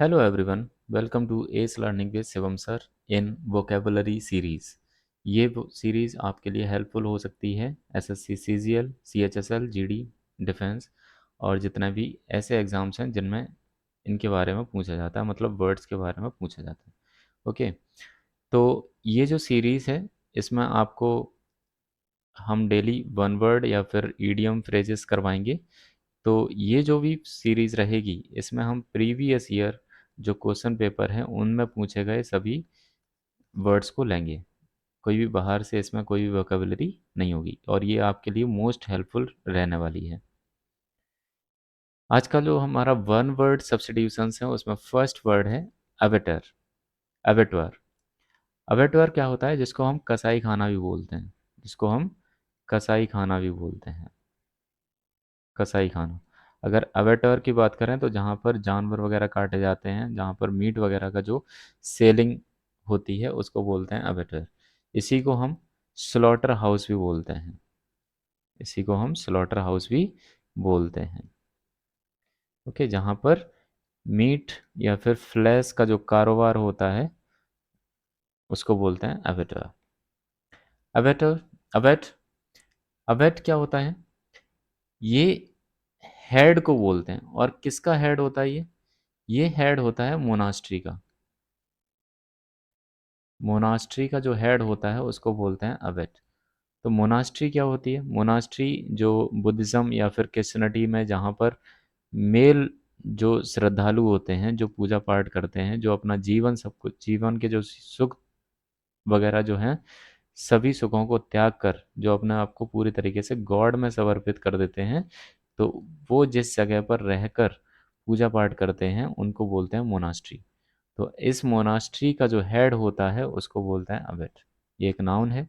Hello everyone, welcome to ACE Learning with Shivam sir in vocabulary series. ये series आपके लिए helpful हो सकती है SSC CGL, CHSL, GD, defence और जितने भी ऐसे एग्ज़ाम्स हैं जिनमें इनके बारे में पूछा जाता है, मतलब वर्ड्स के बारे में पूछा जाता है। ओके, तो ये जो सीरीज़ है इसमें आपको हम डेली वन वर्ड या फिर ईडियम फ्रेजेस करवाएंगे। तो ये जो भी सीरीज़ रहेगी इसमें हम प्रीवियस ईयर जो क्वेश्चन पेपर हैं उनमें पूछे गए सभी वर्ड्स को लेंगे। कोई भी बाहर से इसमें कोई भी वोकेबलरी नहीं होगी और ये आपके लिए मोस्ट हेल्पफुल रहने वाली है। आज का जो हमारा वन वर्ड सब्स्टिट्यूशंस है उसमें फर्स्ट वर्ड है अवेटर, अवेटवर। अवेटवर क्या होता है? जिसको हम कसाई खाना भी बोलते हैं, जिसको हम कसाई खाना भी बोलते हैं, कसाई खाना। अगर अवेटर की बात करें तो जहाँ पर जानवर वगैरह काटे जाते हैं, जहाँ पर मीट वगैरह का जो सेलिंग होती है उसको बोलते हैं अवेटर। इसी को हम स्लॉटर हाउस भी बोलते हैं, इसी को हम स्लॉटर हाउस भी बोलते हैं। ओके, जहाँ पर मीट या फिर फ्लैश का जो कारोबार होता है उसको बोलते हैं अवेटर। अवेटर, अवेट, अवेट क्या होता है? ये हेड को बोलते हैं। और किसका हेड होता है ये हेड होता है मोनास्ट्री का। मोनास्ट्री का जो हेड होता है उसको बोलते हैं अबेट। तो मोनास्ट्री क्या होती है? मोनास्ट्री जो बुद्धिज़्म या फिर क्रिश्चियनिटी में जहाँ पर मेल जो श्रद्धालु होते हैं, जो पूजा पाठ करते हैं, जो अपना जीवन सब कुछ, जीवन के जो सुख वगैरह जो हैं सभी सुखों को त्याग कर जो अपने आप को पूरी तरीके से गॉड में समर्पित कर देते हैं, तो वो जिस जगह पर रहकर पूजा पाठ करते हैं उनको बोलते हैं मोनास्ट्री। तो इस मोनास्ट्री का जो हेड होता है उसको बोलते हैं अबेट। ये एक नाउन है।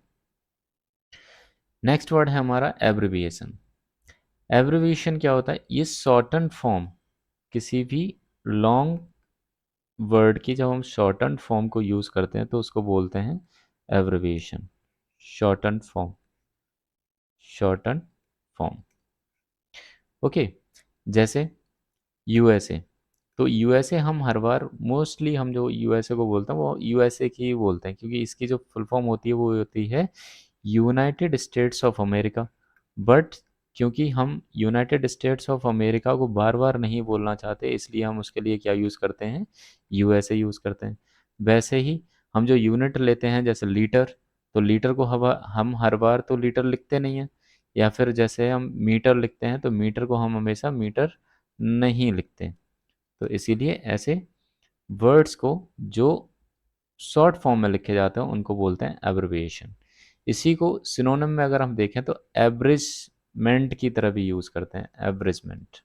नेक्स्ट वर्ड है हमारा एब्रिविएशन। एब्रिविएशन क्या होता है? ये शॉर्टन फॉर्म किसी भी लॉन्ग वर्ड की जब हम शॉर्टन फॉर्म को यूज़ करते हैं तो उसको बोलते हैं abbreviation. Shorten form, shorten form. Okay, जैसे यूएसए। तो यूएसए हम हर बार मोस्टली हम जो यूएसए को बोलते हैं वो यूएसए की ही बोलते हैं, क्योंकि इसकी जो फुल फॉर्म होती है वो होती है United states of America. But क्योंकि हम यूनाइटेड स्टेट्स ऑफ अमेरिका को बार बार नहीं बोलना चाहते, इसलिए हम उसके लिए क्या यूज़ करते हैं? यूएसए यूज़ करते हैं। वैसे ही हम जो यूनिट लेते हैं जैसे लीटर, तो लीटर को हम हर बार तो लीटर लिखते नहीं हैं। या फिर जैसे हम मीटर लिखते हैं तो मीटर को हम हमेशा मीटर नहीं लिखते। तो इसीलिए ऐसे वर्ड्स को जो शॉर्ट फॉर्म में लिखे जाते हैं उनको बोलते हैं एब्रिविएशन। इसी को सिनोनिम में अगर हम देखें तो एब्रिजमेंट की तरह भी यूज़ करते हैं। एब्रिजमेंट,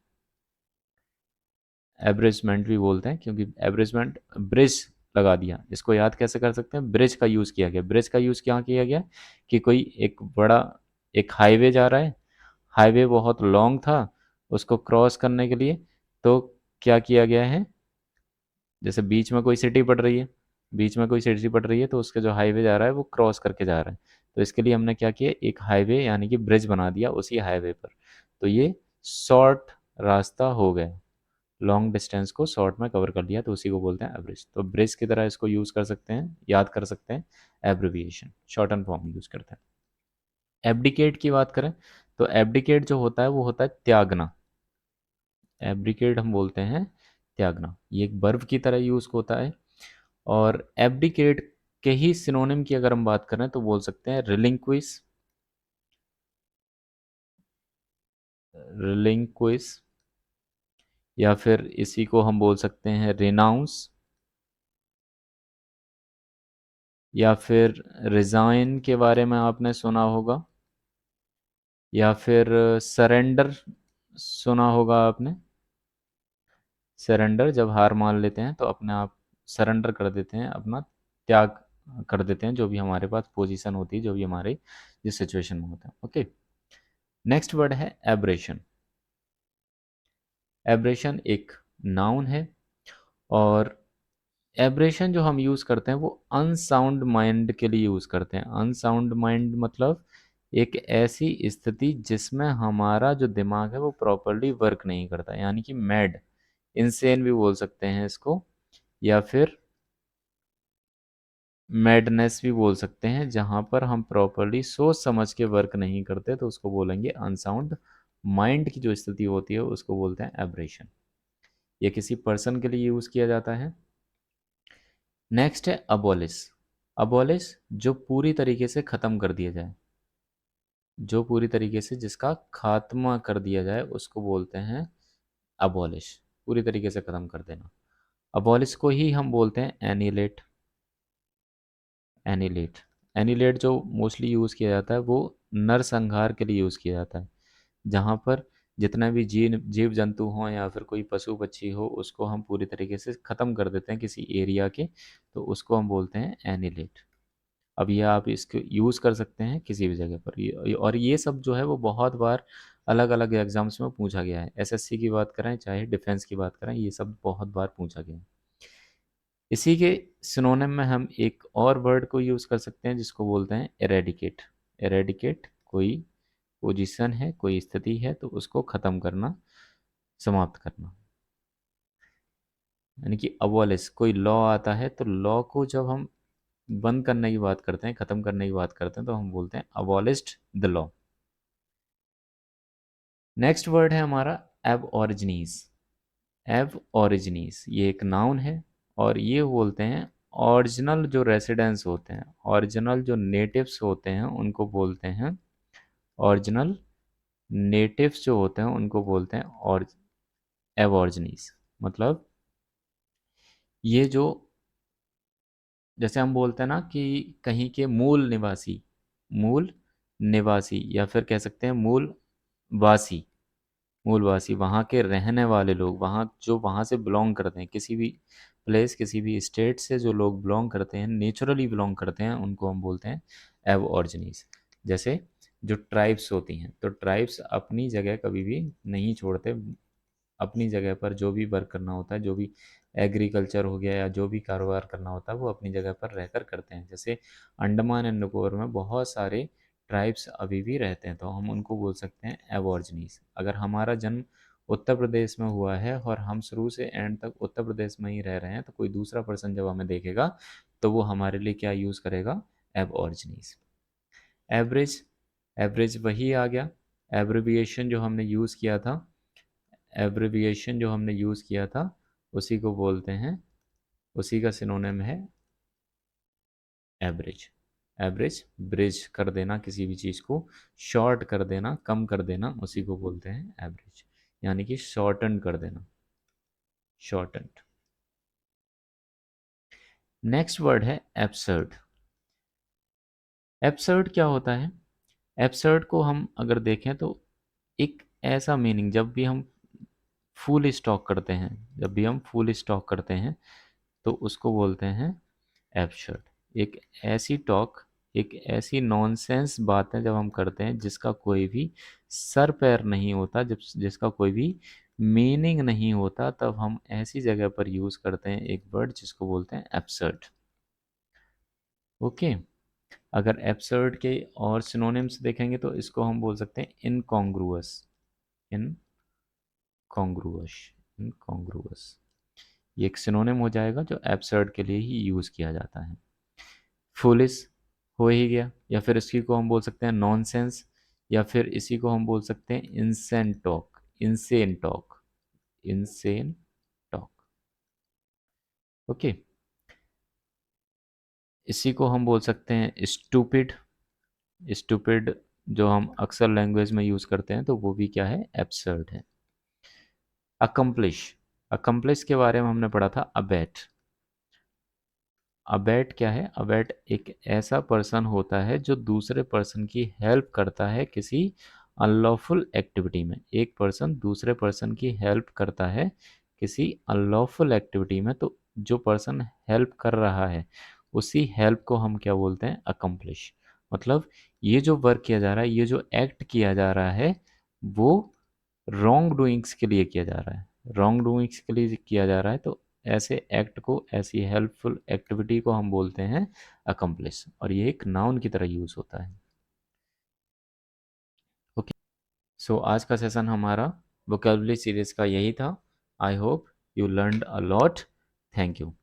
एब्रिजमेंट भी बोलते हैं, क्योंकि एब्रिजमेंट ब्रिज लगा दिया। इसको याद कैसे कर सकते हैं? ब्रिज का यूज़ किया गया। ब्रिज का यूज़ क्या किया गया कि कोई एक बड़ा एक हाईवे जा रहा है, हाईवे बहुत लॉन्ग था, उसको क्रॉस करने के लिए तो क्या किया गया है? जैसे बीच में कोई सिटी पड़ रही है, बीच में कोई सिटी पड़ रही है तो उसका जो हाईवे जा रहा है वो क्रॉस करके जा रहा है। तो इसके लिए हमने क्या किया? एक हाईवे यानी कि ब्रिज बना दिया उसी हाईवे पर। तो ये शॉर्ट रास्ता हो गया, लॉन्ग डिस्टेंस को शॉर्ट में कवर कर लिया, तो उसी को बोलते हैं एब्रिज। तो ब्रिज की तरह इसको यूज़ कर सकते हैं, याद कर सकते हैं। एब्रिविएशन शॉर्टन फॉर्म यूज़ करते हैं। एब्डिकेट की बात करें तो एब्डिकेट जो होता है वो होता है त्यागना। एब्डिकेट हम बोलते हैं त्यागना। ये एक वर्ब की तरह यूज़ होता है। और एब्डिकेट के ही सिनोनिम की अगर हम बात करें तो बोल सकते हैं रिलिंक्विश, रिलिंक्विश, या फिर इसी को हम बोल सकते हैं रिनाउंस, या फिर रिजाइन के बारे में आपने सुना होगा, या फिर सरेंडर सुना होगा आपने। सरेंडर, जब हार मान लेते हैं तो अपने आप सरेंडर कर देते हैं, अपना त्याग कर देते हैं जो भी हमारे पास पोजीशन होती है, जो भी हमारे जिस सिचुएशन में होता है। ओके, नेक्स्ट वर्ड है एब्रेशन। एब्रेशन एक नाउन है। और एब्रेशन जो हम यूज़ करते हैं वो अनसाउंड माइंड के लिए यूज़ करते हैं। अनसाउंड माइंड मतलब एक ऐसी स्थिति जिसमें हमारा जो दिमाग है वो प्रॉपरली वर्क नहीं करता, यानी कि मैड, इंसेन भी बोल सकते हैं इसको। या फिर मैडनेस भी बोल सकते हैं, जहाँ पर हम प्रॉपरली सोच समझ के वर्क नहीं करते तो उसको बोलेंगे अनसाउंड माइंड की जो स्थिति होती है उसको बोलते हैं एब्रेशन। ये किसी पर्सन के लिए यूज़ किया जाता है। नेक्स्ट है अबॉलिश। अबॉलिश जो पूरी तरीके से ख़त्म कर दिया जाए, जो पूरी तरीके से जिसका खात्मा कर दिया जाए उसको बोलते हैं अबॉलिश, पूरी तरीके से ख़त्म कर देना। अबॉलिश को ही हम बोलते हैं एनिलेट। एनिलेट, एनिलेट जो मोस्टली यूज़ किया जाता है वो नरसंहार के लिए यूज़ किया जाता है, जहाँ पर जितना भी जीव जंतु हों या फिर कोई पशु पक्षी हो उसको हम पूरी तरीके से ख़त्म कर देते हैं किसी एरिया के, तो उसको हम बोलते हैं एनिलेट। अब ये आप इसको यूज़ कर सकते हैं किसी भी जगह पर, और ये सब जो है वो बहुत बार अलग अलग एग्जाम्स में पूछा गया है। एसएससी की बात करें चाहे डिफेंस की बात करें, ये सब बहुत बार पूछा गया है। इसी के सिनोनिम में हम एक और वर्ड को यूज़ कर सकते हैं जिसको बोलते हैं एरेडिकेट। एरेडिकेट कोई पोजीशन है, कोई स्थिति है तो उसको ख़त्म करना, समाप्त करना। यानी कि अबॉलिश, कोई लॉ आता है तो लॉ को जब हम बंद करने की बात करते हैं, ख़त्म करने की बात करते हैं, तो हम बोलते हैं abolished the law. Next word है हमारा एब ऑरिजिनीज। एब ऑरिजिनीज ये एक नाउन है और ये बोलते हैं ओरिजिनल जो रेसिडेंस होते हैं, ओरिजिनल जो नेटिव्स होते हैं उनको बोलते हैं, ओरिजिनल नेटिव्स जो होते हैं उनको बोलते हैं और एबॉर्जिनीज। मतलब ये जो, जैसे हम बोलते हैं ना कि कहीं के मूल निवासी, मूल निवासी या फिर कह सकते हैं मूल वासी, मूलवासी वहाँ के रहने वाले लोग, वहाँ जो वहाँ से बिलोंग करते हैं, किसी भी प्लेस किसी भी स्टेट से जो लोग बिलोंग करते हैं, नेचुरली बिलोंग करते हैं, उनको हम बोलते हैं एबऑर्जिनीज। जैसे जो ट्राइब्स होती हैं, तो ट्राइब्स अपनी जगह कभी भी नहीं छोड़ते, अपनी जगह पर जो भी वर्क करना होता है, जो भी एग्रीकल्चर हो गया या जो भी कारोबार करना होता है वो अपनी जगह पर रहकर करते हैं। जैसे अंडमान एंड निकोबार में बहुत सारे ट्राइब्स अभी भी रहते हैं तो हम उनको बोल सकते हैं एबॉर्जिनीज। अगर हमारा जन्म उत्तर प्रदेश में हुआ है और हम शुरू से एंड तक उत्तर प्रदेश में ही रह रहे हैं तो कोई दूसरा पर्सन जब हमें देखेगा तो वो हमारे लिए क्या यूज़ करेगा, एबॉर्जिनीज। एवरेज, एवरेज वही आ गया, एब्रिविएशन जो हमने यूज़ किया था, एब्रिविएशन जो हमने यूज़ किया था उसी को बोलते हैं, उसी का सिनोनिम है एवरेज। एवरेज, ब्रिज कर देना किसी भी चीज़ को, शॉर्ट कर देना, कम कर देना, उसी को बोलते हैं एवरेज, यानी कि शॉर्टन कर देना, शॉर्टन। नेक्स्ट वर्ड है एब्सर्ड। एब्सर्ड क्या होता है? एब्सर्ड को हम अगर देखें तो एक ऐसा मीनिंग, जब भी हम फुल स्टॉक करते हैं, जब भी हम फुल स्टॉक करते हैं तो उसको बोलते हैं एब्सर्ड। एक ऐसी टॉक, एक ऐसी नॉनसेंस बात है जब हम करते हैं जिसका कोई भी सर पैर नहीं होता, जब जिसका कोई भी मीनिंग नहीं होता, तब हम ऐसी जगह पर यूज़ करते हैं एक वर्ड जिसको बोलते हैं एब्सर्ड। ओके। अगर एब्सर्ड के और सिनोनिम्स देखेंगे तो इसको हम बोल सकते हैं इनकॉन्ग्रुअस। इनकॉन्ग्रुअस, इनकॉन्ग्रुअस ये एक सिनोनिम हो जाएगा जो एब्सर्ड के लिए ही यूज़ किया जाता है। फुलिश हो ही गया, या फिर इसी को हम बोल सकते हैं नॉनसेंस, या फिर इसी को हम बोल सकते हैं insane talk, insane talk, insane talk. Okay. इसी को हम बोल सकते हैं स्टूपिड। स्टूपिड जो हम अक्सर लैंग्वेज में यूज़ करते हैं तो वो भी क्या है, एब्सर्ड है। अकम्प्लिश, अकम्प्लिश के बारे में हमने पढ़ा था अबेट। अबैट क्या है? अबैट एक ऐसा पर्सन होता है जो दूसरे पर्सन की हेल्प करता है किसी अनलॉफुल एक्टिविटी में। एक पर्सन दूसरे पर्सन की हेल्प करता है किसी अनलॉफुल एक्टिविटी में, तो जो पर्सन हेल्प कर रहा है उसी हेल्प को हम क्या बोलते हैं, अकम्प्लिश। मतलब ये जो वर्क किया जा रहा है, ये जो एक्ट किया जा रहा है वो रॉन्ग डूइंग्स के लिए किया जा रहा है, रॉन्ग डूइंग्स के लिए किया जा रहा है, तो ऐसे एक्ट को, ऐसी हेल्पफुल एक्टिविटी को हम बोलते हैं अकम्प्लिश, और ये एक नाउन की तरह यूज होता है। ओके। सो आज का सेशन हमारा वोकेबुलरी सीरीज का यही था। I hope you learned a lot. Thank you.